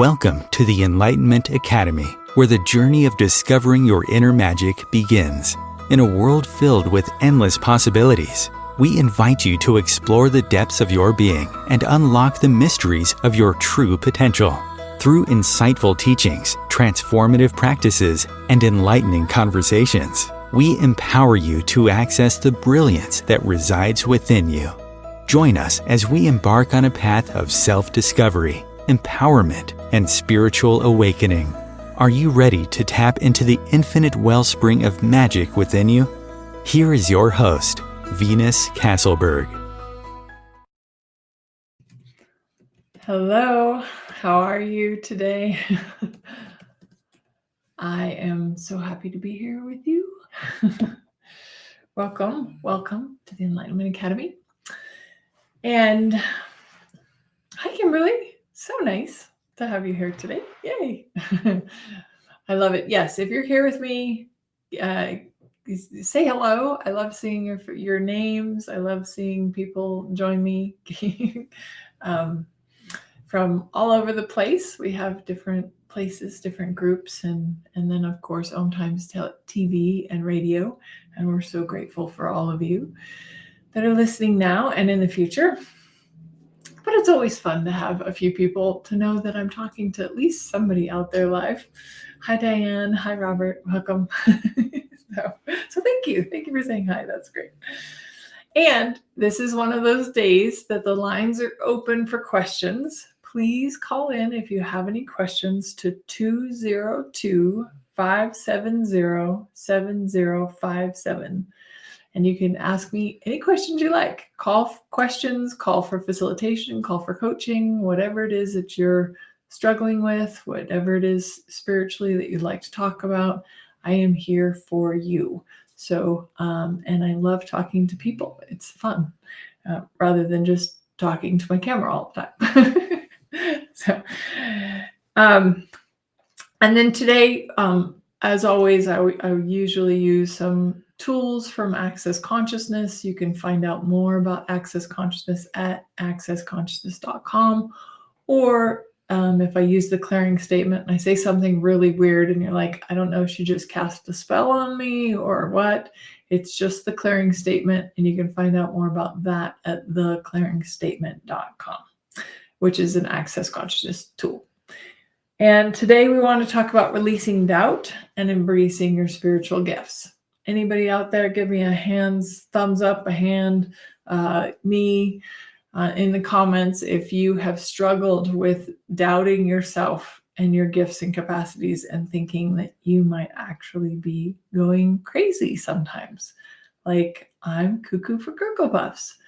Welcome to the Enlightenment Academy, where the journey of discovering your inner magic begins. In a world filled with endless possibilities, we invite you to explore the depths of your being and unlock the mysteries of your true potential. Through insightful teachings, transformative practices, and enlightening conversations, we empower you to access the brilliance that resides within you. Join us as we embark on a path of self-discovery, empowerment, and spiritual awakening. Are you ready to tap into the infinite wellspring of magic within you? Here is your host, Venus Castleberg. Hello, how are you today? I am so happy to be here with you. Welcome to the Enlightenment Academy. And hi, Kimberly. So nice to have you here today. Yay. I love it. Yes, if you're here with me, say hello. I love seeing your names. I love seeing people join me from all over the place. We have different places, different groups, and then of course Om Times TV and radio. And we're so grateful for all of you that are listening now and in the future. But it's always fun to have a few people to know that I'm talking to at least somebody out there live. Hi, Diane. Hi, Robert. Welcome. So thank you. Thank you for saying hi. That's great. And this is one of those days that the lines are open for questions. Please call in if you have any questions to 202-570-7057. And you can ask me any questions you like. Call for questions, call for facilitation, call for coaching, whatever it is that you're struggling with, whatever it is spiritually that you'd like to talk about, I am here for you. So, and I love talking to people. It's fun, rather than just talking to my camera all the time. So, and then today, as always, I usually use some tools from Access Consciousness. You can find out more about Access Consciousness at accessconsciousness.com. Or if I use the clearing statement and I say something really weird and you're like, I don't know if she just cast a spell on me or what, it's just the clearing statement. And you can find out more about that at theclearingstatement.com, which is an Access Consciousness tool. And today we want to talk about releasing doubt and embracing your spiritual gifts. Anybody out there, give me a thumbs up, a hand, me in the comments if you have struggled with doubting yourself and your gifts and capacities and thinking that you might actually be going crazy sometimes. Like, I'm cuckoo for Cocoa Puffs.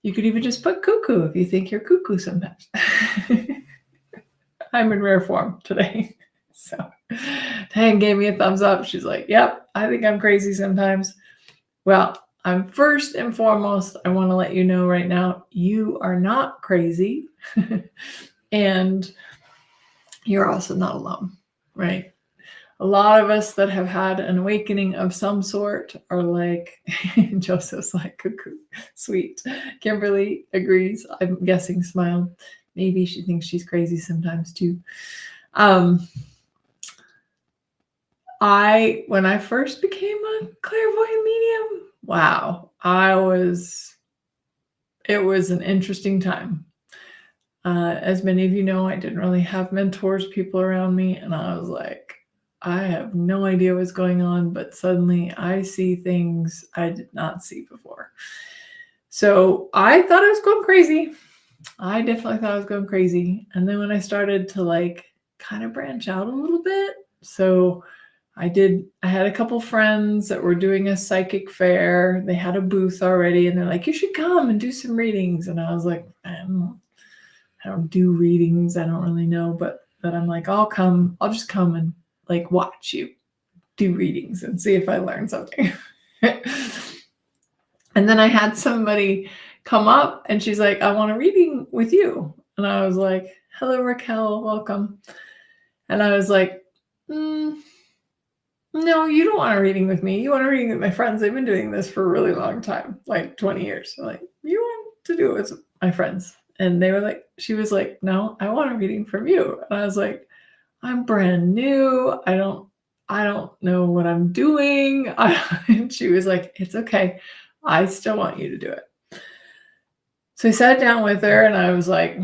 You could even just put cuckoo if you think you're cuckoo sometimes. I'm in rare form today. So Diane gave me a thumbs up. She's like, yep, I think I'm crazy sometimes. Well, I'm first and foremost, I want to let you know right now, you are not crazy. And you're also not alone, right? A lot of us that have had an awakening of some sort are like, Joseph's like, cuckoo, sweet. Kimberly agrees. I'm guessing smiled. Maybe she thinks she's crazy sometimes too. When I first became a clairvoyant medium, wow, it was an interesting time. As many of you know, I didn't really have mentors, people around me, and I was like, I have no idea what's going on, but suddenly I see things I did not see before. So I thought I was going crazy. I definitely thought I was going crazy. And then when I started to kind of branch out a little bit, so I had a couple friends that were doing a psychic fair. They had a booth already and they're like, you should come and do some readings. And I was like, I don't do readings. I don't really know, but I'm like, I'll just come and watch you do readings and see if I learn something. And then I had somebody come up and she's like, I want a reading with you. And I was like, hello, Raquel, welcome. And I was like, no, you don't want a reading with me. You want a reading with my friends. They've been doing this for a really long time, like 20 years. So you want to do it with my friends. And she was like, no, I want a reading from you. And I was like, I'm brand new. I don't know what I'm doing. And she was like, it's okay. I still want you to do it. So I sat down with her and I was like,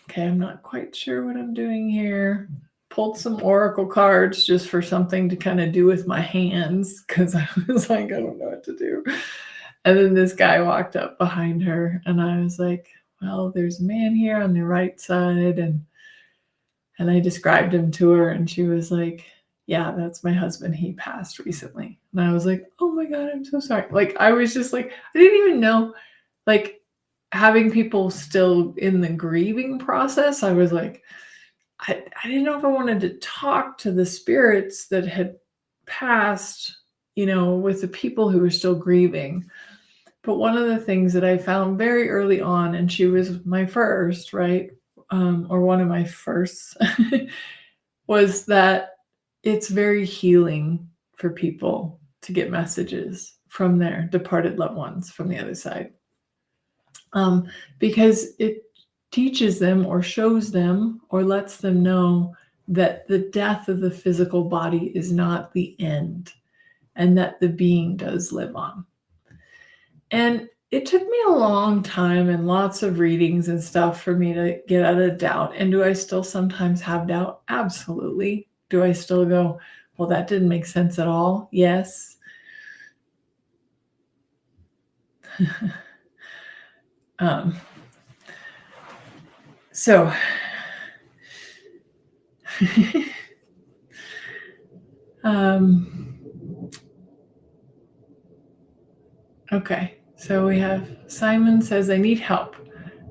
okay, I'm not quite sure what I'm doing here. Pulled some oracle cards just for something to kind of do with my hands because I was like, I don't know what to do. And then this guy walked up behind her and I was like, well, there's a man here on the right side. And I described him to her and she was like, yeah, that's my husband. He passed recently. And I was like, oh my God, I'm so sorry. Like, I was just like, I didn't even know, like, having people still in the grieving process. I was like, I didn't know if I wanted to talk to the spirits that had passed, with the people who were still grieving. But one of the things that I found very early on, and she was my first, right? Or one of my firsts, was that it's very healing for people to get messages from their departed loved ones from the other side. Because it teaches them or shows them or lets them know that the death of the physical body is not the end and that the being does live on. And it took me a long time and lots of readings and stuff for me to get out of doubt. And do I still sometimes have doubt? Absolutely. Do I still go, well, that didn't make sense at all? Yes. So okay, so we have Simon says, I need help.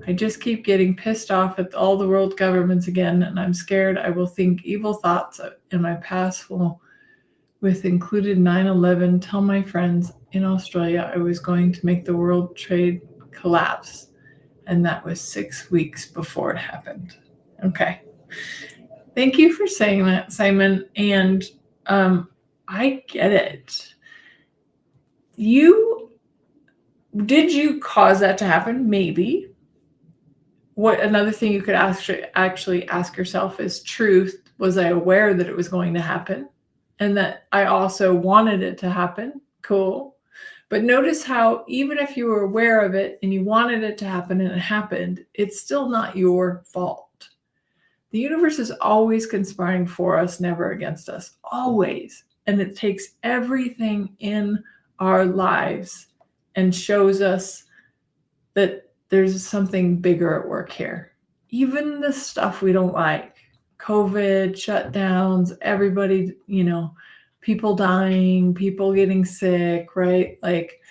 I just keep getting pissed off at all the world governments again, and I'm scared I will think evil thoughts in my past will, with included 9/11, tell my friends in Australia I was going to make the world trade collapse. And that was 6 weeks before it happened. Okay. Thank you for saying that, Simon. And I get it. Did you cause that to happen? Maybe. What another thing you could actually ask yourself is truth. Was I aware that it was going to happen? And that I also wanted it to happen? Cool. But notice how even if you were aware of it and you wanted it to happen and it happened, it's still not your fault. The universe is always conspiring for us, never against us. Always. And it takes everything in our lives and shows us that there's something bigger at work here. Even the stuff we don't like, COVID, shutdowns, everybody, people dying, people getting sick, right? Like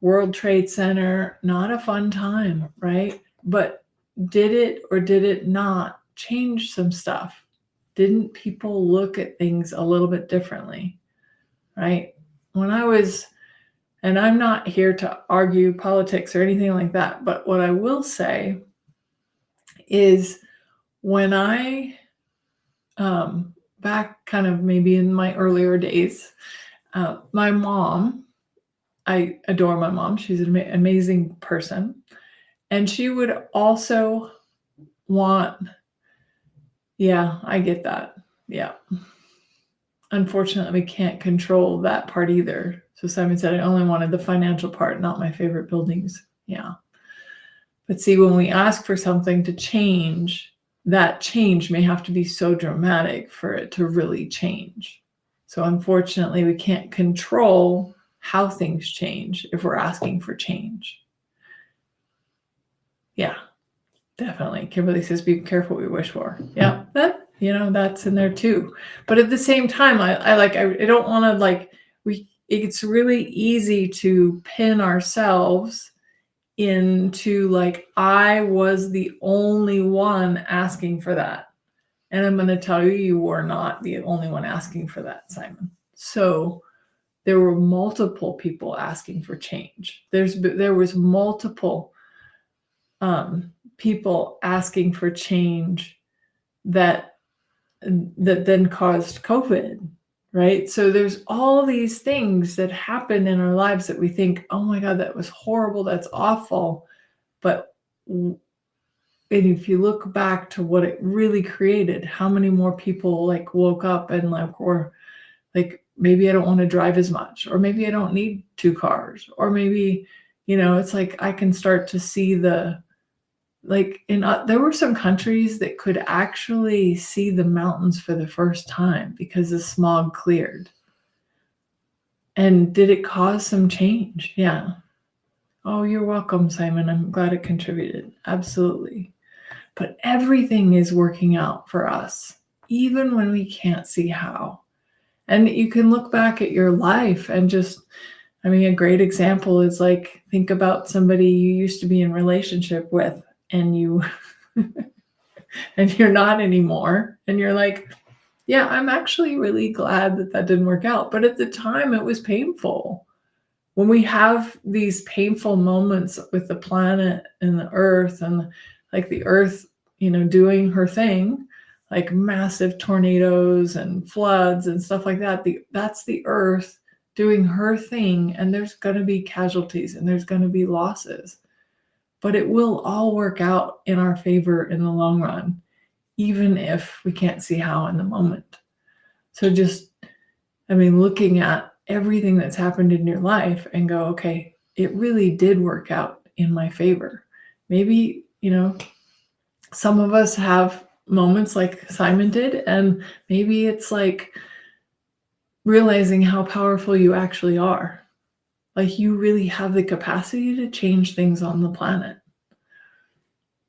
World Trade Center, not a fun time, right? But did it or did it not change some stuff? Didn't people look at things a little bit differently, right? And I'm not here to argue politics or anything like that, but what I will say is when I, back kind of maybe in my earlier days, my mom, I adore my mom. She's an amazing person. And she would also want, yeah, I get that. Yeah. Unfortunately, we can't control that part either. So Simon said, I only wanted the financial part, not my favorite buildings. Yeah. But see, when we ask for something to change, that change may have to be so dramatic for it to really change. So unfortunately, we can't control how things change if we're asking for change. Yeah, definitely. Kimberly says, be careful what we wish for. Yeah, that's in there too. But at the same time, I don't want to it's really easy to pin ourselves into I was the only one asking for that. And I'm going to tell you were not the only one asking for that, Simon. So there were multiple people asking for change. There was multiple people asking for change that then caused COVID, right? So there's all these things that happen in our lives that we think, oh my God, that was horrible, that's awful. But And if you look back to what it really created, how many more people like woke up and like were like, maybe I don't want to drive as much, or maybe I don't need 2 cars, or maybe, it's like I can start to see there were some countries that could actually see the mountains for the first time because the smog cleared. And did it cause some change? Yeah. Oh, you're welcome, Simon. I'm glad it contributed. Absolutely. But everything is working out for us, even when we can't see how. And you can look back at your life and just, a great example is like, think about somebody you used to be in relationship with and you and you're not anymore. And you're like, yeah, I'm actually really glad that didn't work out. But at the time it was painful. When we have these painful moments with the planet and the earth, and like the earth, doing her thing, like massive tornadoes and floods and stuff like that, that's the earth doing her thing. And there's going to be casualties and there's going to be losses, but it will all work out in our favor in the long run, even if we can't see how in the moment. So just, looking at everything that's happened in your life and go, okay, it really did work out in my favor. Maybe, some of us have moments like Simon did, and maybe it's like realizing how powerful you actually are. Like you really have the capacity to change things on the planet.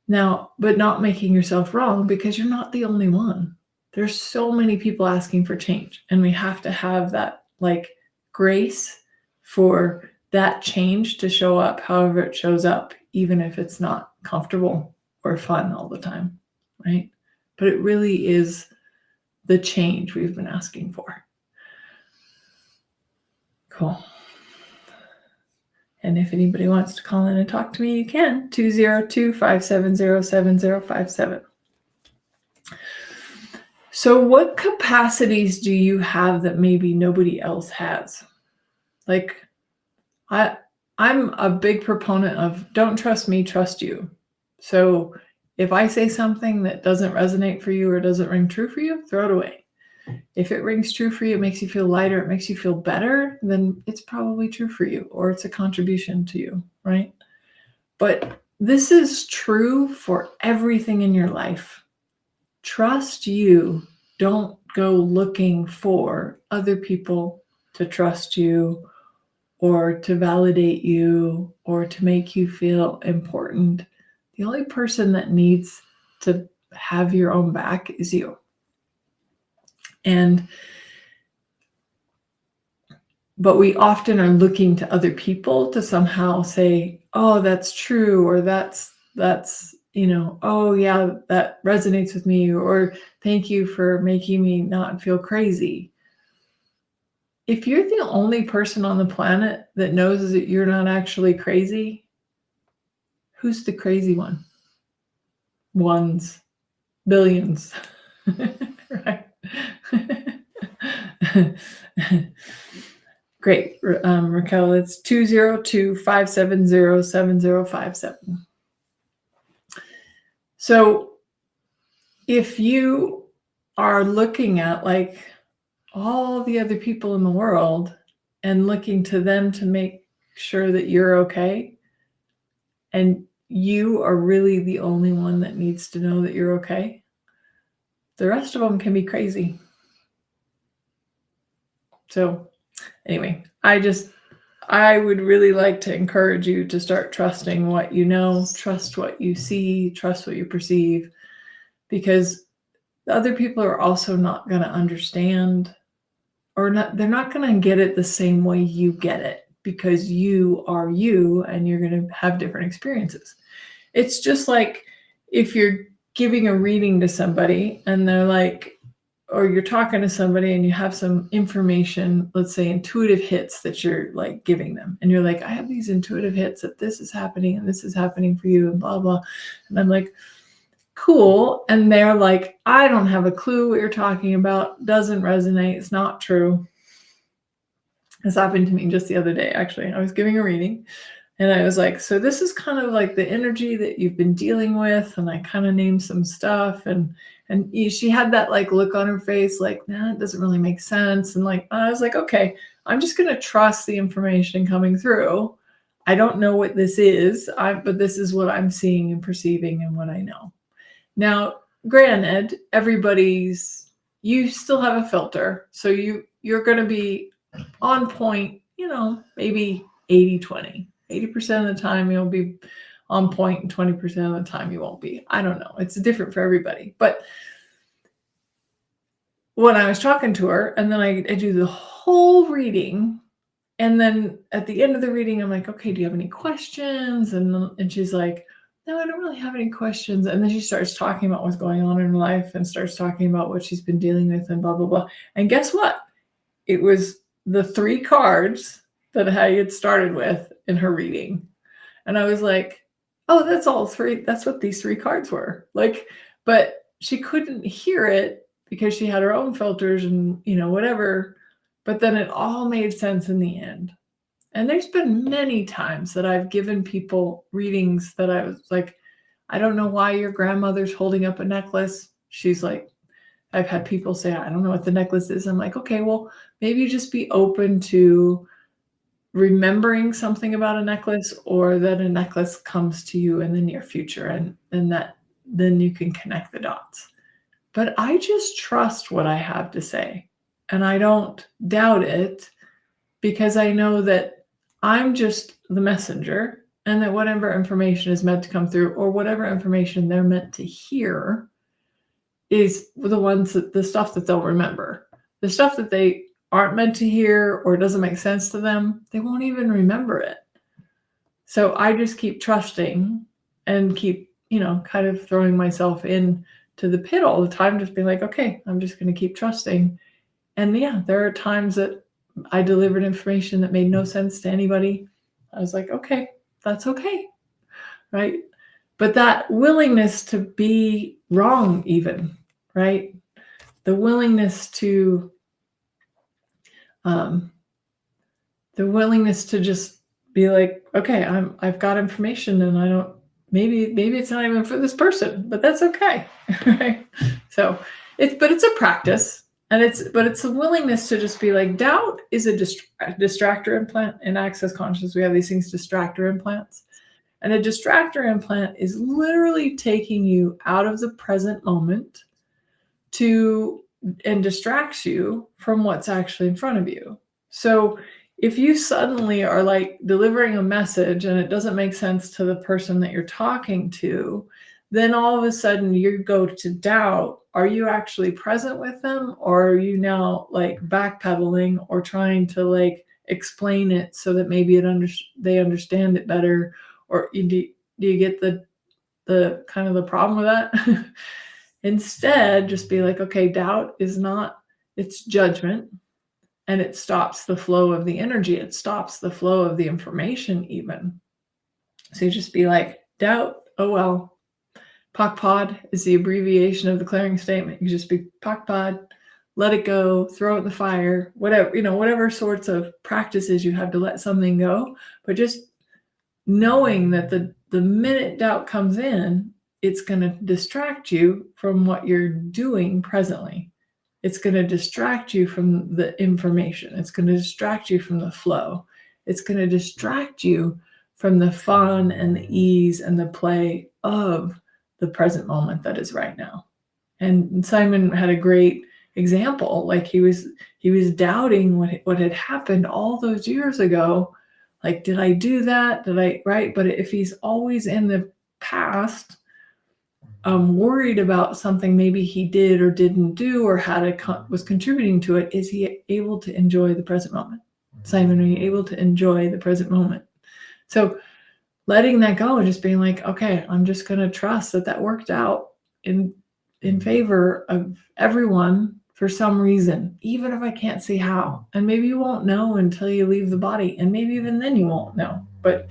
Now, but not making yourself wrong, because you're not the only one. There's so many people asking for change, and we have to have that like grace for that change to show up however it shows up, even if it's not comfortable or fun all the time, right? But it really is the change we've been asking for. Cool. And if anybody wants to call in and talk to me, you can. 202-570-7057. So what capacities do you have that maybe nobody else has? Like, I'm a big proponent of don't trust me, trust you. So if I say something that doesn't resonate for you or doesn't ring true for you, throw it away. If it rings true for you, it makes you feel lighter, it makes you feel better, then it's probably true for you, or it's a contribution to you, right? But this is true for everything in your life. Trust you. Don't go looking for other people to trust you or to validate you or to make you feel important. The only person that needs to have your own back is you. But we often are looking to other people to somehow say, oh, that's true, or that's, oh yeah, that resonates with me, or thank you for making me not feel crazy. If you're the only person on the planet that knows that you're not actually crazy, who's the crazy one? Ones, billions, right? Great, Raquel, it's 202-570-7057. So if you are looking at like all the other people in the world and looking to them to make sure that you're okay, and you are really the only one that needs to know that you're okay, the rest of them can be crazy. So anyway, I would really like to encourage you to start trusting what you know, trust what you see, trust what you perceive, because the other people are also not going to understand, or they're not going to get it the same way you get it, because you are you and you're going to have different experiences. It's just like if you're giving a reading to somebody and they're like, or you're talking to somebody and you have some information, let's say intuitive hits that you're like giving them. And you're like, I have these intuitive hits that this is happening and this is happening for you and blah, blah. And I'm like, cool. And they're like, I don't have a clue what you're talking about. Doesn't resonate. It's not true. This happened to me just the other day, actually. I was giving a reading And I was like, so this is kind of like the energy that you've been dealing with. And I kind of named some stuff, and she had that like look on her face, like, nah, it doesn't really make sense. And like, I was like, okay, I'm just going to trust the information coming through. I don't know what this is, but this is what I'm seeing and perceiving and what I know. Now, granted, you still have a filter. So you're going to be on point, maybe 80-20. 80% of the time you'll be on point, and 20% of the time you won't be. I don't know. It's different for everybody. But when I was talking to her, and then I do the whole reading, and then at the end of the reading, I'm like, okay, do you have any questions? And she's like, no, I don't really have any questions. And then she starts talking about what's going on in her life and starts talking about what she's been dealing with and blah, blah, blah. And guess what? It was the 3 cards that I had started with in her reading. And I was like, oh, that's all 3. That's what these 3 cards were. Like, but she couldn't hear it because she had her own filters and, whatever. But then it all made sense in the end. And there's been many times that I've given people readings that I was like, I don't know why your grandmother's holding up a necklace. She's like, I've had people say, I don't know what the necklace is. I'm like, okay, well, maybe just be open to remembering something about a necklace, or that a necklace comes to you in the near future, and that then you can connect the dots. But I just trust what I have to say, and I don't doubt it, because I know that I'm just the messenger, and that whatever information is meant to come through, or whatever information they're meant to hear, is the stuff that they'll remember. The stuff that they aren't meant to hear or doesn't make sense to them, they won't even remember it. So I just keep trusting and keep, kind of throwing myself into the pit all the time, just being like, okay, I'm just going to keep trusting. And yeah, there are times that I delivered information that made no sense to anybody. I was like, okay, that's okay. Right. But that willingness to be wrong, even, right? The willingness to just be like, okay, I've got information, and I don't, maybe it's not even for this person, but that's okay. Right? So it's a practice, and it's a willingness to just be like, doubt is a distractor implant. In Access Consciousness, we have these things, distractor implants. And a distractor implant is literally taking you out of the present moment and distracts you from what's actually in front of you. So if you suddenly are like delivering a message and it doesn't make sense to the person that you're talking to, then all of a sudden you go to doubt, are you actually present with them, or are you now like backpedaling or trying to like explain it so that maybe they understand it better? Or do you get the kind of the problem with that? Instead, just be like, okay, doubt is not, it's judgment, and it stops the flow of the energy. It stops the flow of the information even. So you just be like, doubt, oh well. POC-POD is the abbreviation of the clearing statement. You just be POC-POD, let it go, throw it in the fire, whatever sorts of practices you have to let something go. But just knowing that the minute doubt comes in, it's going to distract you from what you're doing presently. It's going to distract you from the information. It's going to distract you from the flow. It's going to distract you from the fun and the ease and the play of the present moment that is right now. And Simon had a great example. Like he was doubting what had happened all those years ago. Like, did I do that? Right? But if he's always in the past, worried about something maybe he did or didn't do, or was contributing to it, is he able to enjoy the present moment? Simon, are you able to enjoy the present moment? So letting that go and just being like, okay, I'm just going to trust that worked out in favor of everyone for some reason, even if I can't see how. And maybe you won't know until you leave the body, and maybe even then you won't know. But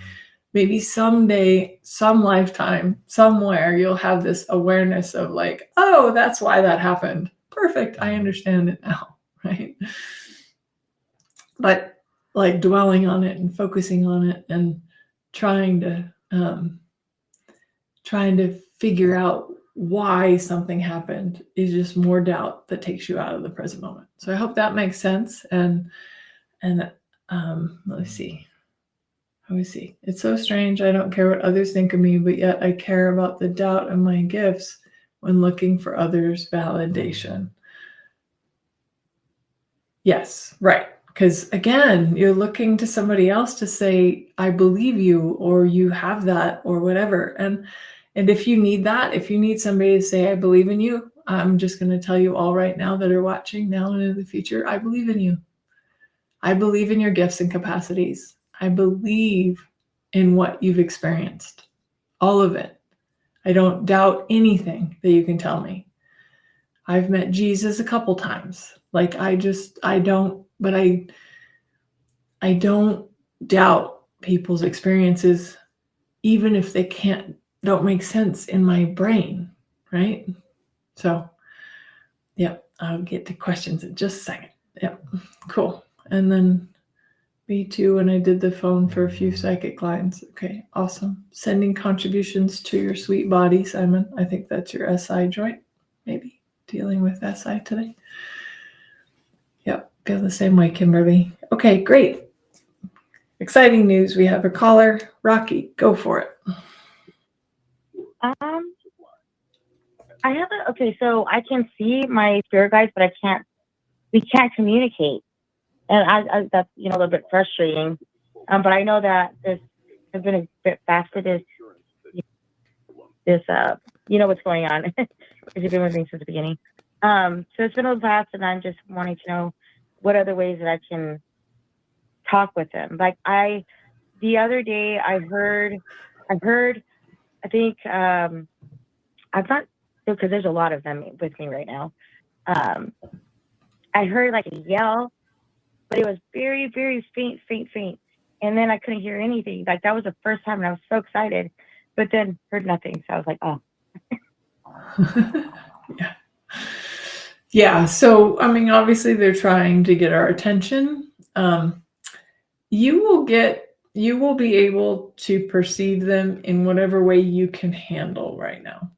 maybe someday, some lifetime, somewhere, you'll have this awareness of like, oh, that's why that happened. Perfect. I understand it now, right? But like dwelling on it and focusing on it and trying to figure out why something happened is just more doubt that takes you out of the present moment. So I hope that makes sense. And let me see. It's so strange. I don't care what others think of me, but yet I care about the doubt in my gifts when looking for others' validation. Yes, right. Because again, you're looking to somebody else to say, I believe you, or you have that, or whatever. And if you need that, if you need somebody to say, I believe in you, I'm just going to tell you all right now that are watching now and in the future, I believe in you. I believe in your gifts and capacities. I believe in what you've experienced, all of it. I don't doubt anything that you can tell me. I've met Jesus a couple times. Like I don't doubt people's experiences, even if they don't make sense in my brain, right? So, yep, I'll get to questions in just a second. Yep, cool. And then B2, and I did the phone for a few psychic clients. Okay, awesome. Sending contributions to your sweet body, Simon. I think that's your SI joint, maybe dealing with SI today. Yep, feel the same way, Kimberly. Okay, great. Exciting news. We have a caller. Rocky, go for it. Okay, so I can see my spirit guides, but we can't communicate. And I that's, a little bit frustrating. But I know that this has been a bit fast for this, what's going on, because you've been with me since the beginning. So it's been a little fast, and I'm just wanting to know what other ways that I can talk with them. Like the other day I heard, I think, I'm not, because there's a lot of them with me right now. I heard like a yell, but it was very, very faint. And then I couldn't hear anything. Like that was the first time, and I was so excited, but then heard nothing. So I was like, oh. Yeah. Yeah. So, I mean, obviously they're trying to get our attention. You will be able to perceive them in whatever way you can handle right now.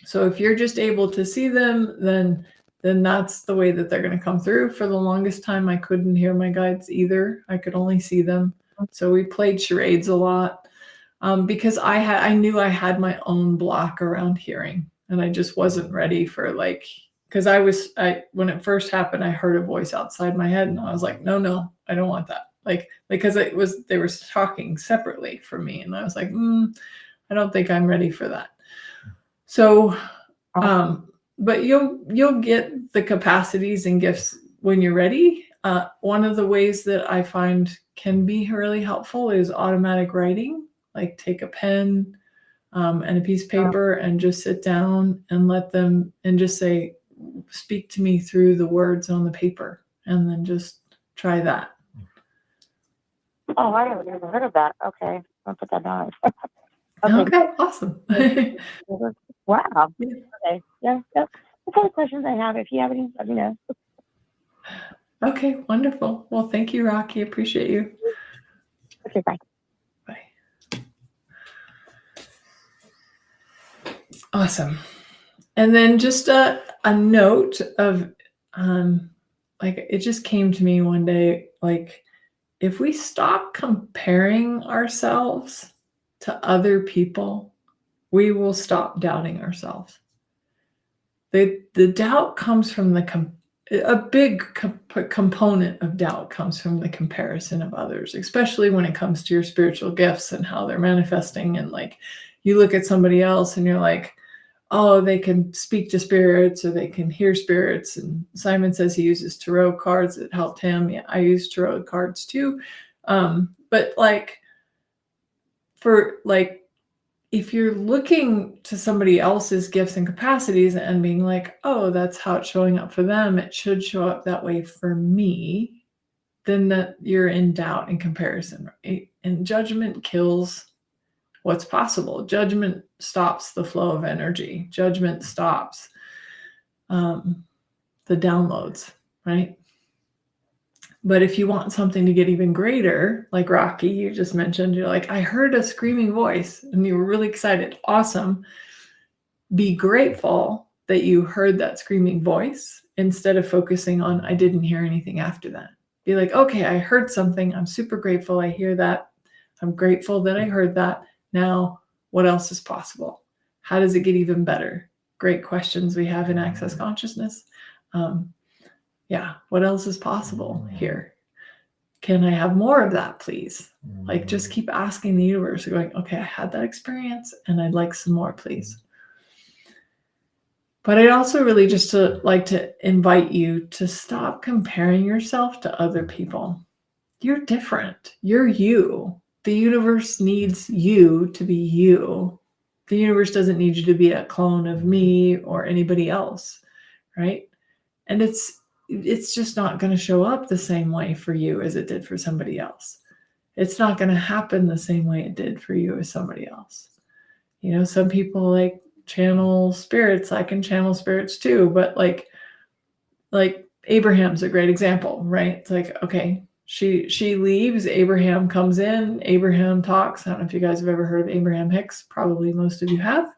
So if you're just able to see them, then that's the way that they're going to come through. For the longest time, I couldn't hear my guides either. I could only see them. So we played charades a lot because I knew I had my own block around hearing, and I just wasn't ready for because when it first happened, I heard a voice outside my head, and I was like, no, I don't want that. Because they were talking separately from me, and I was like, I don't think I'm ready for that. So, but you'll get the capacities and gifts when you're ready. One of the ways that I find can be really helpful is automatic writing. Like take a pen and a piece of paper and just sit down and let them and just say, speak to me through the words on the paper, and then just try that. Oh, I haven't ever heard of that. Okay, I'll put that down. Okay, awesome. Wow. Yeah. Okay, yeah. That's all the questions I have. If you have any, let me know. Okay, wonderful. Well, thank you, Rocky. Appreciate you. Okay, bye. Bye. Awesome. And then just a note of it just came to me one day, if we stop comparing ourselves to other people, we will stop doubting ourselves. The doubt comes from a big component of doubt comes from the comparison of others, especially when it comes to your spiritual gifts and how they're manifesting. And you look at somebody else and you're like, oh, they can speak to spirits or they can hear spirits. And Simon says he uses tarot cards that helped him. Yeah, I use tarot cards too. But if you're looking to somebody else's gifts and capacities and being like, oh, that's how it's showing up for them, it should show up that way for me, then that you're in doubt and comparison, right? And judgment kills what's possible. Judgment stops the flow of energy. Judgment stops the downloads, right? But if you want something to get even greater, like Rocky, you just mentioned, you're like, I heard a screaming voice and you were really excited. Awesome. Be grateful that you heard that screaming voice instead of focusing on, I didn't hear anything after that. Be like, okay, I heard something. I'm super grateful I hear that. I'm grateful that I heard that. Now, what else is possible? How does it get even better? Great questions we have in Access Consciousness. What else is possible here? Can I have more of that, please? Like, just keep asking the universe, going, okay, I had that experience and I'd like some more, please. But I'd also really just like to invite you to stop comparing yourself to other people. You're different. You're you. The universe needs you to be you. The universe doesn't need you to be a clone of me or anybody else, right? And it's just not going to show up the same way for you as it did for somebody else. It's not going to happen the same way it did for you as somebody else. You know, some people like channel spirits. I can channel spirits too, but like Abraham's a great example, right? It's like, okay, she leaves, Abraham comes in, Abraham talks. I don't know if you guys have ever heard of Abraham Hicks. Probably most of you have.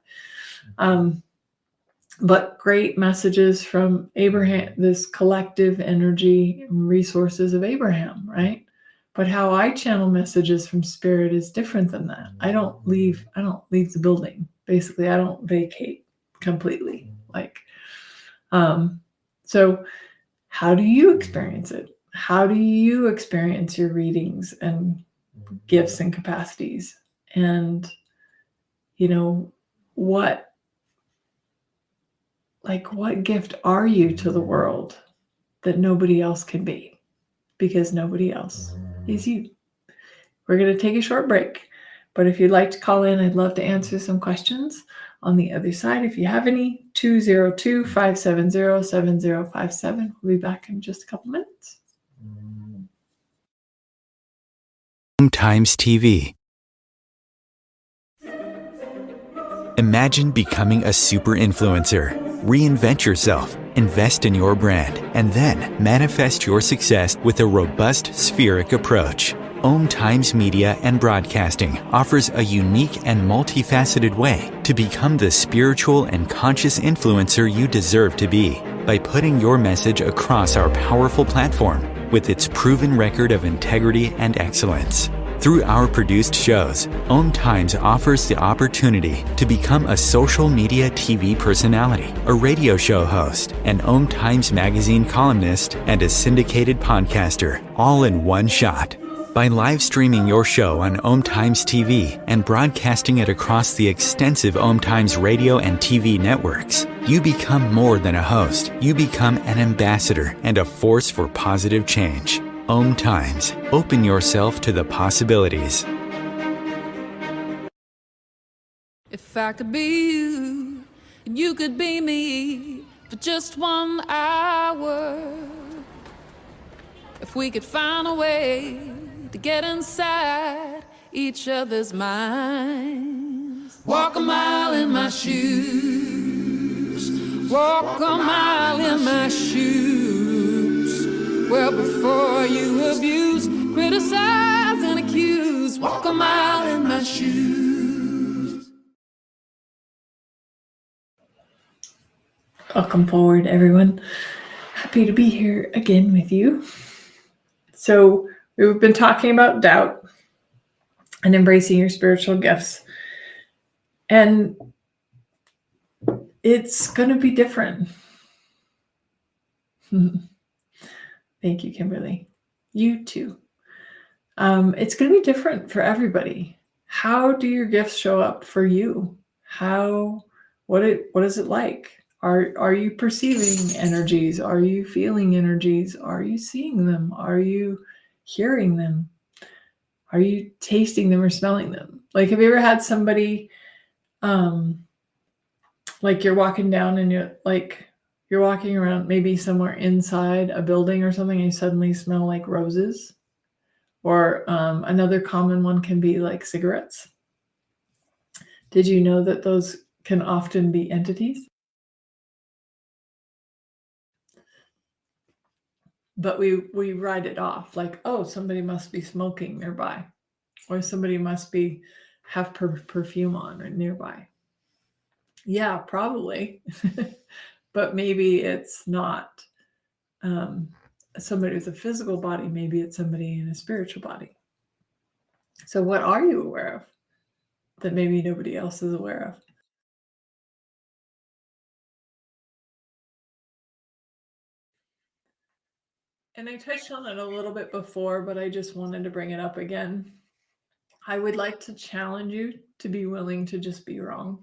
But great messages from Abraham, this collective energy and resources of Abraham, right? But how I channel messages from spirit is different than that. I don't leave the building. Basically, I don't vacate completely. So how do you experience it? How do you experience your readings and gifts and capacities? And, what gift are you to the world that nobody else can be? Because nobody else is you. We're going to take a short break. But if you'd like to call in, I'd love to answer some questions on the other side. If you have any, 202-570-7057. We'll be back in just a couple minutes. Times TV. Imagine becoming a super influencer. Reinvent yourself, invest in your brand, and then manifest your success with a robust spheric approach. Times Media and Broadcasting offers a unique and multifaceted way to become the spiritual and conscious influencer you deserve to be by putting your message across our powerful platform with its proven record of integrity and excellence. Through our produced shows, Times offers the opportunity to become a social media TV personality, a radio show host, an Times magazine columnist, and a syndicated podcaster, all in one shot. By live streaming your show on Times TV and broadcasting it across the extensive Times radio and TV networks, you become more than a host. You become an ambassador and a force for positive change. Times. Open yourself to the possibilities. If I could be you, and you could be me for just 1 hour. If we could find a way to get inside each other's minds. Walk a mile in my shoes. Walk a mile in my shoes. Well, before you abuse, criticize, and accuse, walk a mile in my shoes. Welcome forward, everyone. Happy to be here again with you. So we've been talking about doubt and embracing your spiritual gifts. And it's going to be different. Thank you, Kimberly. You too. It's going to be different for everybody. How do your gifts show up for you? What is it like? Are you perceiving energies? Are you feeling energies? Are you seeing them? Are you hearing them? Are you tasting them or smelling them? Like, have you ever had somebody, like you're walking down and you're walking around maybe somewhere inside a building or something and you suddenly smell like roses? Or another common one can be like cigarettes. Did you know that those can often be entities? but we write it off like, oh, somebody must be smoking nearby, or somebody must be have perfume on or nearby. Yeah, probably. But maybe it's not somebody with a physical body. Maybe it's somebody in a spiritual body. So what are you aware of that maybe nobody else is aware of? And I touched on it a little bit before, but I just wanted to bring it up again. I would like to challenge you to be willing to just be wrong.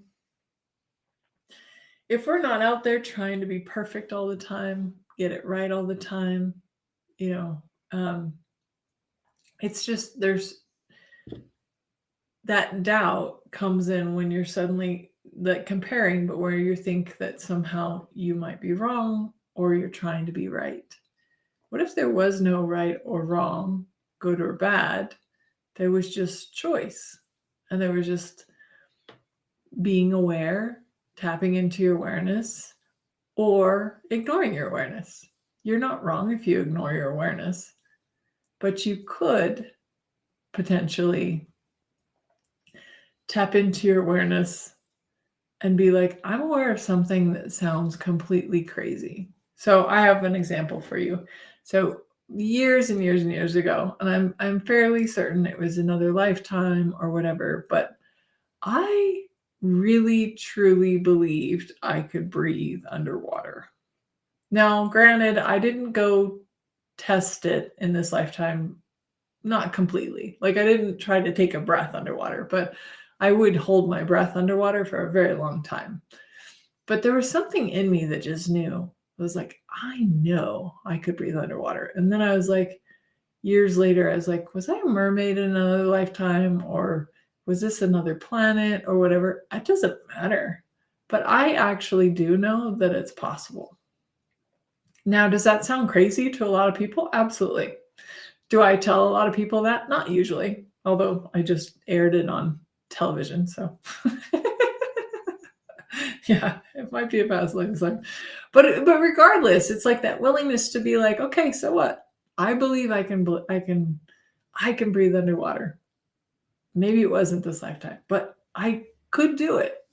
If we're not out there trying to be perfect all the time, get it right all the time, you know, it's just there's that doubt comes in when you're suddenly like comparing, but where you think that somehow you might be wrong or you're trying to be right. What if there was no right or wrong, good or bad? There was just choice, and there was just being aware, tapping into your awareness, or ignoring your awareness. You're not wrong if you ignore your awareness, but you could potentially tap into your awareness and be like, I'm aware of something that sounds completely crazy. So I have an example for you. So years and years and years ago, and I'm fairly certain it was another lifetime or whatever, but I really truly believed I could breathe underwater. Now, granted, I didn't go test it in this lifetime, not completely. Like I didn't try to take a breath underwater, but I would hold my breath underwater for a very long time. But there was something in me that just knew. It was like, I know I could breathe underwater. And then I was like, years later, I was like, was I a mermaid in another lifetime? Or was this another planet or whatever? It doesn't matter. But I actually do know that it's possible. Now, does that sound crazy to a lot of people? Absolutely. Do I tell a lot of people that? Not usually, although I just aired it on television. So yeah, it might be a past life. But regardless, it's like that willingness to be like, okay, so what? I believe I can breathe underwater. Maybe it wasn't this lifetime, but I could do it,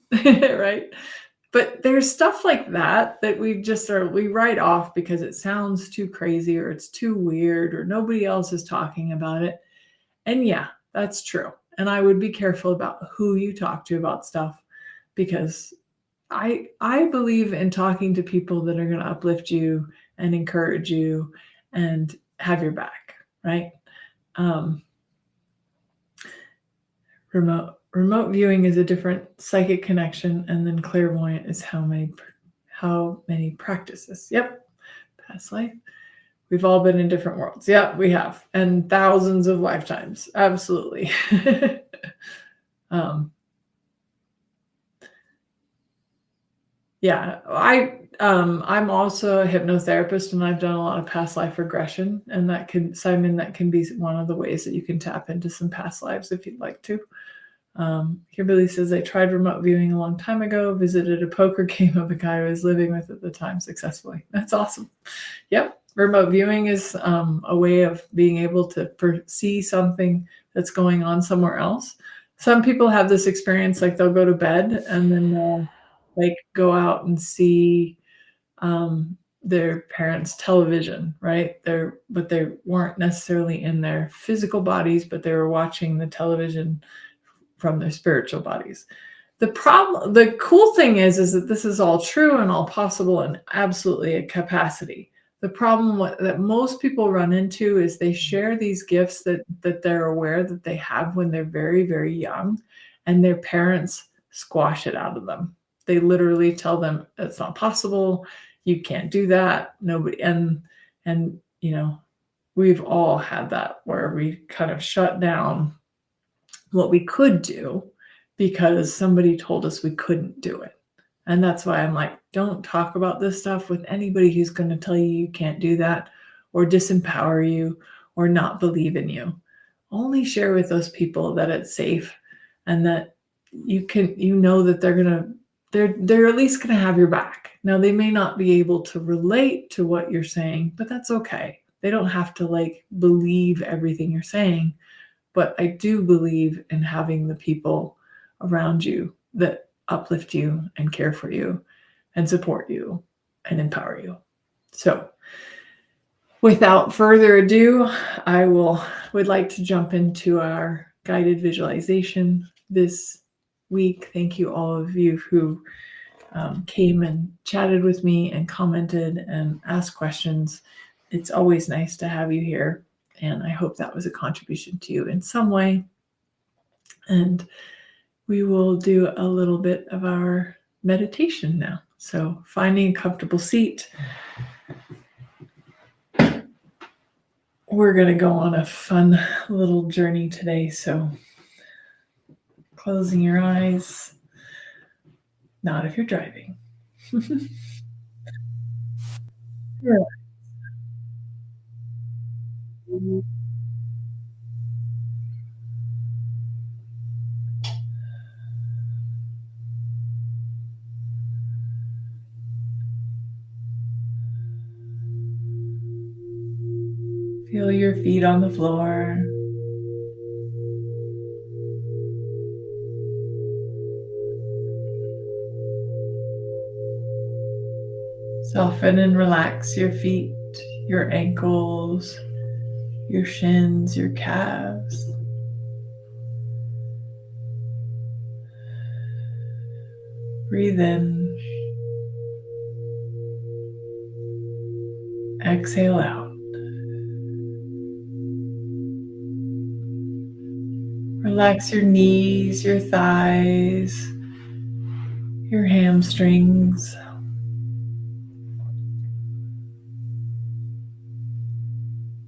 right? But there's stuff like that we write off because it sounds too crazy or it's too weird or nobody else is talking about it. And yeah, that's true. And I would be careful about who you talk to about stuff, because I believe in talking to people that are going to uplift you and encourage you and have your back, right? Remote viewing is a different psychic connection, and then clairvoyant is how many practices. Yep, past life. We've all been in different worlds. Yep, we have, and thousands of lifetimes. Absolutely. Yeah, I'm also a hypnotherapist, and I've done a lot of past life regression, and that can be one of the ways that you can tap into some past lives if you'd like to. Kimberly says, I tried remote viewing a long time ago, visited a poker game of a guy I was living with at the time successfully. That's awesome. Yep. Remote viewing is a way of being able to see something that's going on somewhere else. Some people have this experience, like they'll go to bed and then they'll like go out and see their parents' television, right? But they weren't necessarily in their physical bodies, but they were watching the television from their spiritual bodies. The cool thing is that this is all true and all possible and absolutely a capacity. The problem that most people run into is they share these gifts that they're aware that they have when they're very, very young, and their parents squash it out of them. They literally tell them it's not possible, you can't do that. Nobody, and we've all had that where we kind of shut down what we could do because somebody told us we couldn't do it. And that's why I'm like, don't talk about this stuff with anybody who's going to tell you you can't do that or disempower you or not believe in you. Only share with those people that it's safe and that that they're at least going to have your back. Now, they may not be able to relate to what you're saying, but that's okay. They don't have to like believe everything you're saying, but I do believe in having the people around you that uplift you and care for you and support you and empower you. So without further ado, I would like to jump into our guided visualization this week. Thank you all of you who came and chatted with me and commented and asked questions. It's always nice to have you here, and I hope that was a contribution to you in some way. And we will do a little bit of our meditation now. So finding a comfortable seat. We're going to go on a fun little journey today. So closing your eyes, not if you're driving. Feel your feet on the floor. Soften and relax your feet, your ankles, your shins, your calves. Breathe in. Exhale out. Relax your knees, your thighs, your hamstrings.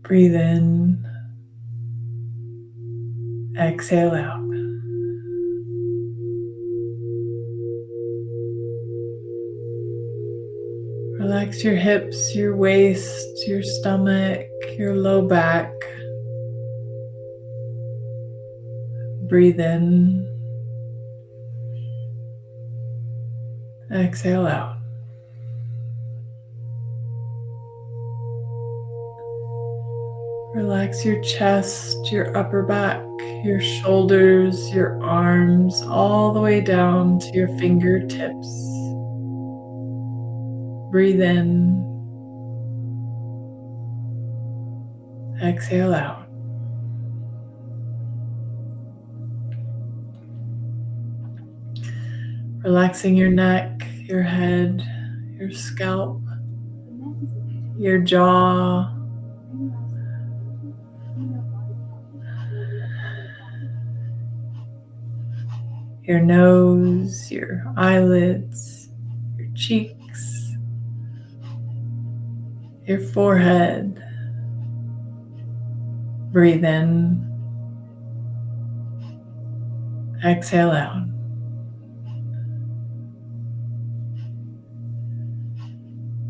Breathe in. Exhale out. Relax your hips, your waist, your stomach, your low back. Breathe in. Exhale out. Relax your chest, your upper back, your shoulders, your arms, all the way down to your fingertips. Breathe in. Exhale out. Relaxing your neck, your head, your scalp, your jaw, your nose, your eyelids, your cheeks, your forehead. Breathe in. Exhale out.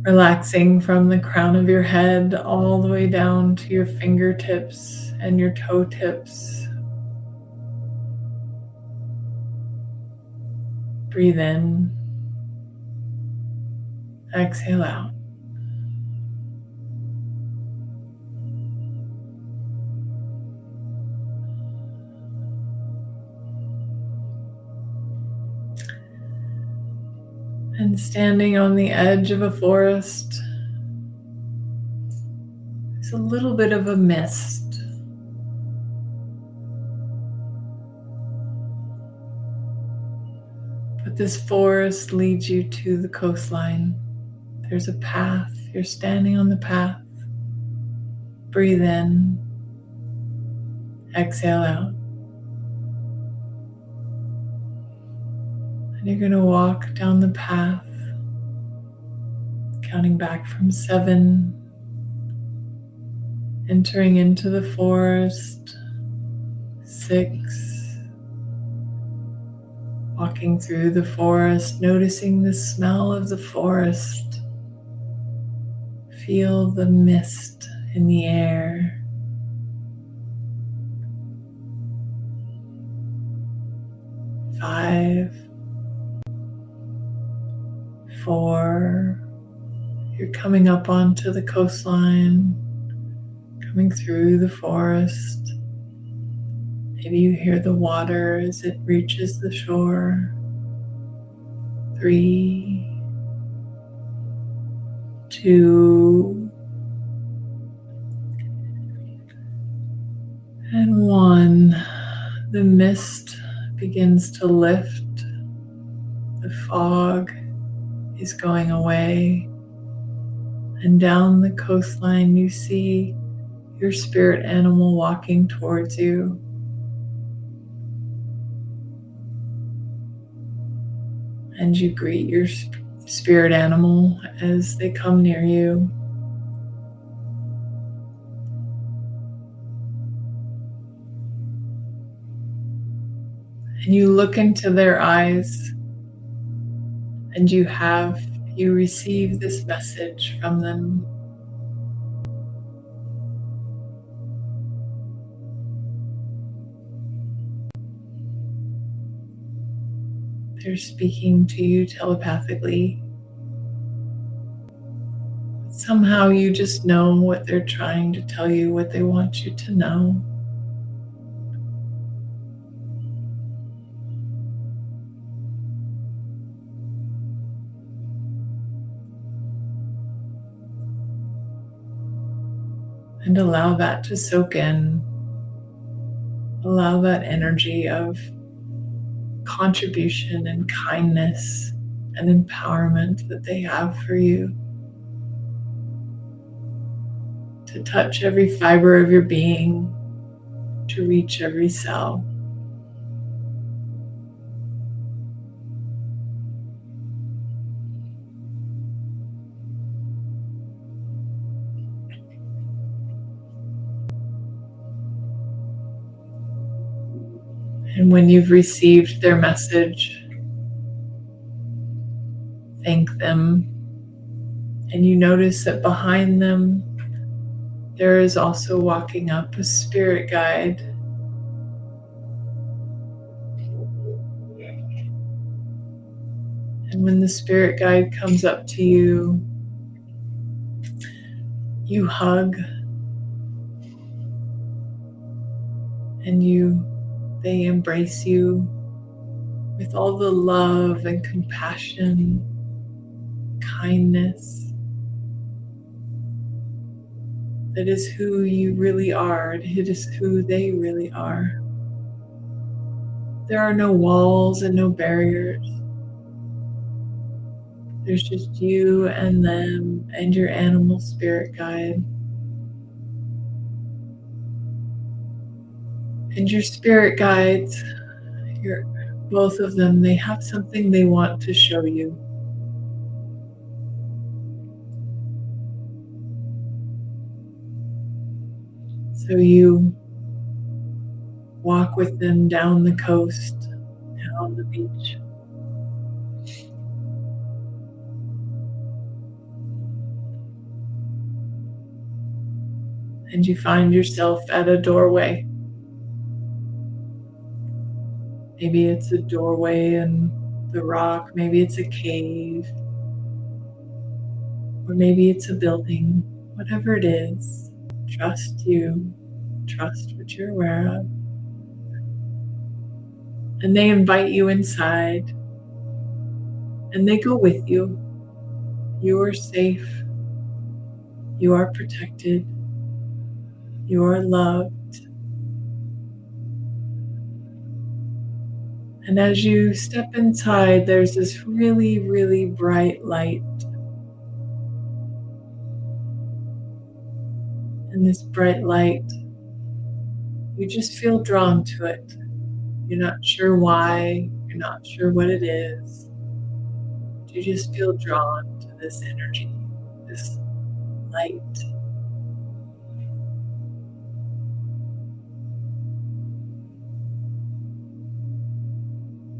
Relaxing from the crown of your head all the way down to your fingertips and your toe tips. Breathe in. Exhale out. And standing on the edge of a forest, there's a little bit of a mist. But this forest leads you to the coastline. There's a path. You're standing on the path. Breathe in. Exhale out. And you're going to walk down the path, counting back from 7, entering into the forest, 6, walking through the forest, noticing the smell of the forest. Feel the mist in the air. 5, 4, you're coming up onto the coastline. coming through the forest. Maybe you hear the water as it reaches the shore. 3, 2, and 1. The mist begins to lift. The fog is going away. And down the coastline, you see your spirit animal walking towards you. And you greet your spirit animal as they come near you. And you look into their eyes, and you receive this message from them. They're speaking to you telepathically. Somehow you just know what they're trying to tell you, what they want you to know. And allow that to soak in. Allow that energy of contribution and kindness and empowerment that they have for you to touch every fiber of your being, to reach every cell. And when you've received their message, thank them. And you notice that behind them, there is also walking up a spirit guide. And when the spirit guide comes up to you, you hug and they embrace you with all the love and compassion, kindness that is who you really are. It is who they really are. There are no walls and no barriers. There's just you and them and your animal spirit guide. And your spirit guides, both of them, they have something they want to show you. So you walk with them down the coast, down the beach. And you find yourself at a doorway. Maybe it's a doorway in the rock, maybe it's a cave, or maybe it's a building. Whatever it is, trust you, trust what you're aware of. And they invite you inside, and they go with you. You are safe, you are protected, you are loved. And as you step inside, there's this really, really bright light. And this bright light, you just feel drawn to it. You're not sure why, you're not sure what it is. You just feel drawn to this energy, this light.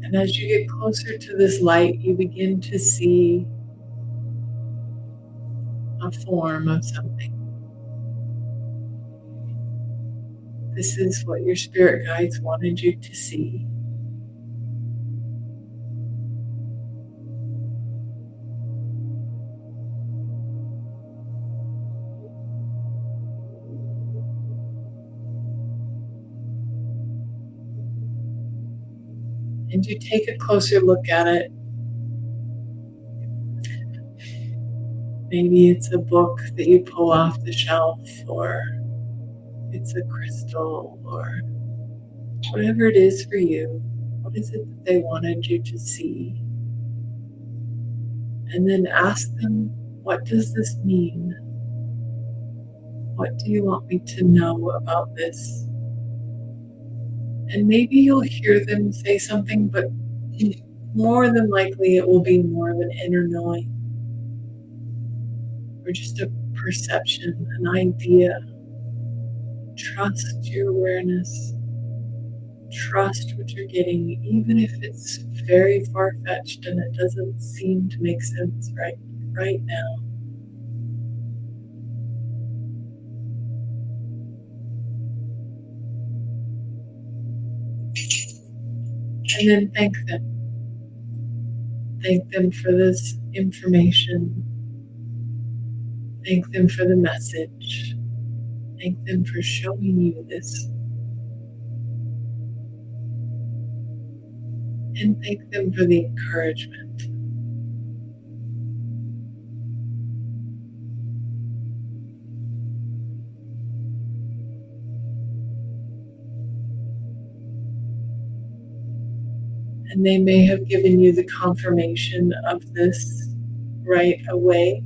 And as you get closer to this light, you begin to see a form of something. This is what your spirit guides wanted you to see. and you take a closer look at it. Maybe it's a book that you pull off the shelf, or it's a crystal, or whatever it is for you. What is it that they wanted you to see? And then ask them, what does this mean? What do you want me to know about this? And maybe you'll hear them say something, but more than likely it will be more of an inner knowing, or just a perception, an idea. Trust your awareness. Trust what you're getting, even if it's very far-fetched and it doesn't seem to make sense right now. And then thank them. Thank them for this information. Thank them for the message. Thank them for showing you this. And thank them for the encouragement. And they may have given you the confirmation of this right away,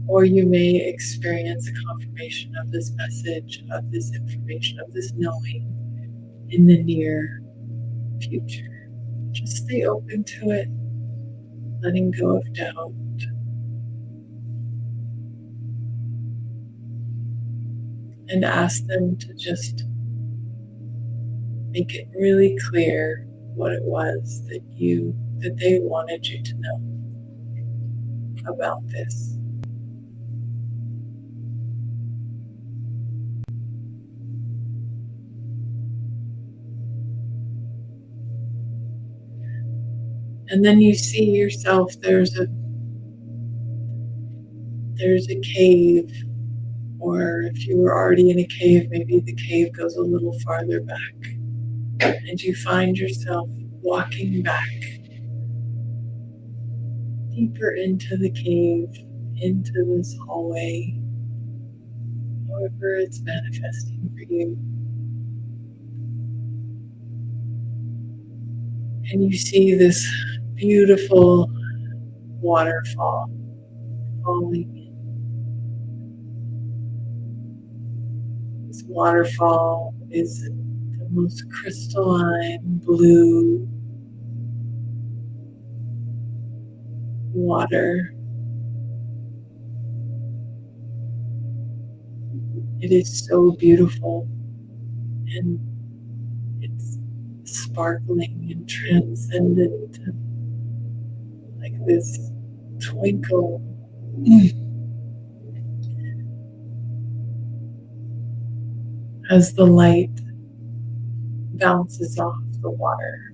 or you may experience a confirmation of this message, of this information, of this knowing in the near future. Just stay open to it, letting go of doubt. And ask them to just make it really clear what it was that they wanted you to know about this. And then you see yourself, there's a cave, or if you were already in a cave, maybe the cave goes a little farther back. And you find yourself walking back deeper into the cave, into this hallway, however it's manifesting for you. And you see this beautiful waterfall falling in. This waterfall is the most crystalline blue water. It is so beautiful, and it's sparkling and transcendent, like this twinkle. As the light bounces off the water.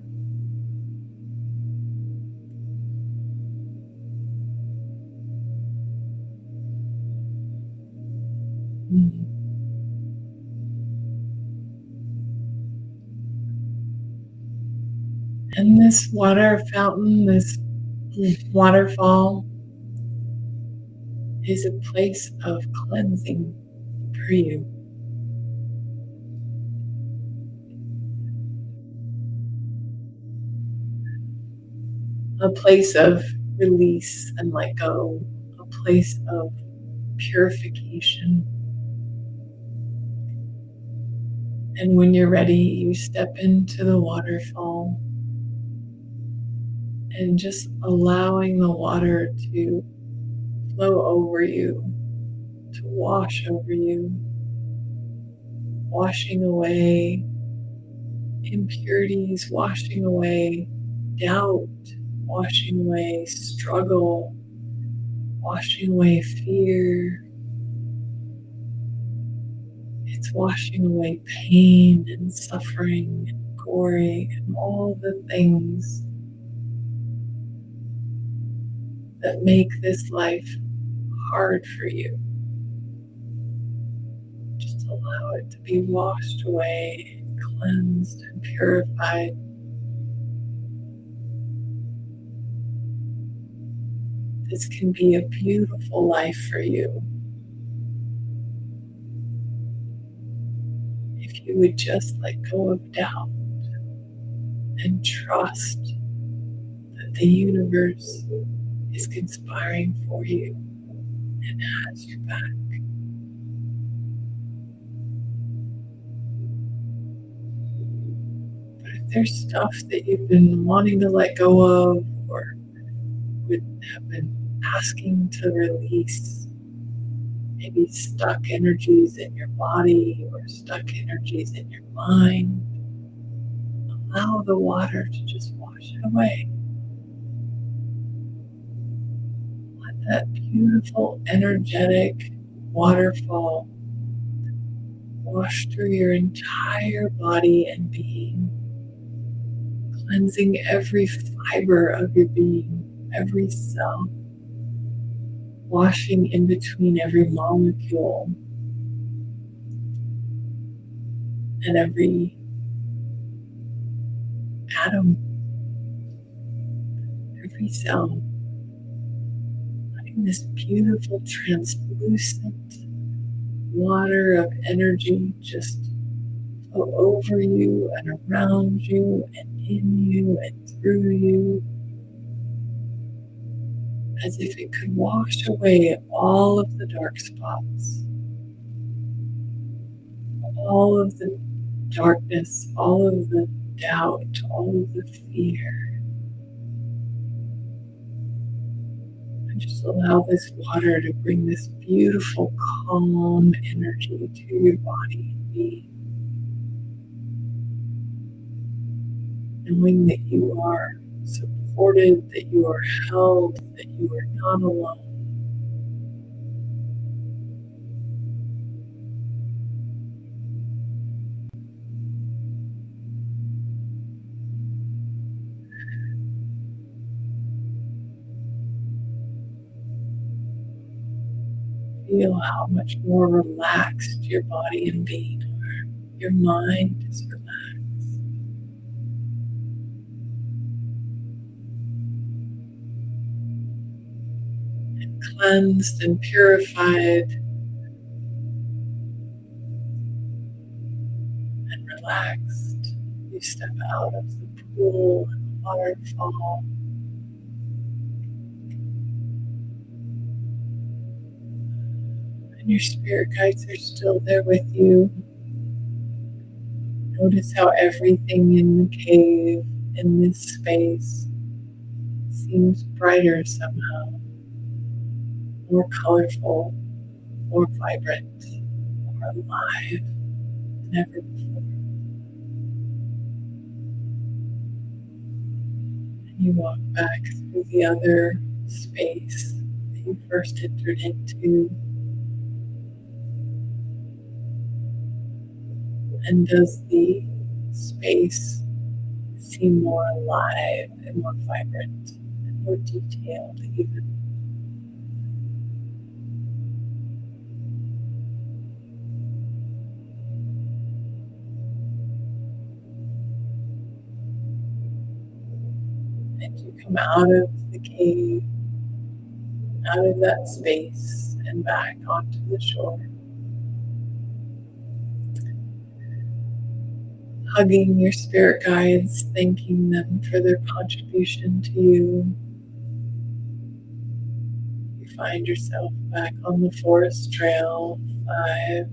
And this water fountain, this waterfall, is a place of cleansing for you. A place of release and let go, a place of purification. And when you're ready, you step into the waterfall and just allowing the water to flow over you, to wash over you, washing away impurities, washing away doubt, washing away struggle, washing away fear. It's washing away pain and suffering and glory and all the things that make this life hard for you. Just allow it to be washed away, cleansed and purified. this can be a beautiful life for you if you would just let go of doubt and trust that the universe is conspiring for you and has your back. But if there's stuff that you've been wanting to let go of or would have been asking to release, maybe stuck energies in your body or stuck energies in your mind, allow the water to just wash it away. Let that beautiful, energetic waterfall wash through your entire body and being, cleansing every fiber of your being, every cell, washing in between every molecule and every atom, every cell, letting this beautiful translucent water of energy just flow over you and around you and in you and through you, as if it could wash away all of the dark spots, all of the darkness, all of the doubt, all of the fear. And just allow this water to bring this beautiful, calm energy to your body and being, knowing that you are supported, that you are held, that you are not alone. Feel how much more relaxed your body and being are. Your mind is relaxed. And cleansed and purified and relaxed. You step out of the pool and the waterfall. And your spirit guides are still there with you. Notice how everything in the cave, in this space, seems brighter somehow, more colorful, more vibrant, more alive than ever before. And you walk back through the other space that you first entered into. And does the space seem more alive and more vibrant and more detailed even? And you come out of the cave, out of that space, and back onto the shore. Hugging your spirit guides, thanking them for their contribution to you. You find yourself back on the forest trail, 5.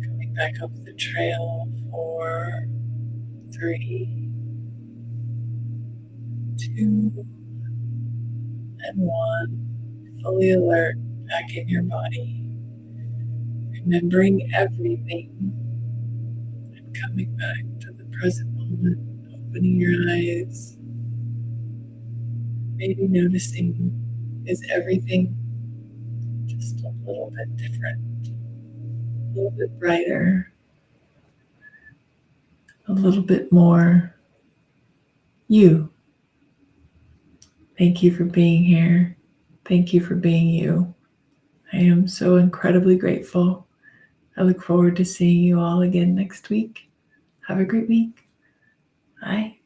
Coming back up the trail, 4, 3, 2, and 1. Fully alert, back in your body. Remembering everything and coming back to the present moment, opening your eyes, maybe noticing, is everything just a little bit different, a little bit brighter, a little bit more you. Thank you for being here. Thank you for being you. I am so incredibly grateful. I look forward to seeing you all again next week. Have a great week. Bye.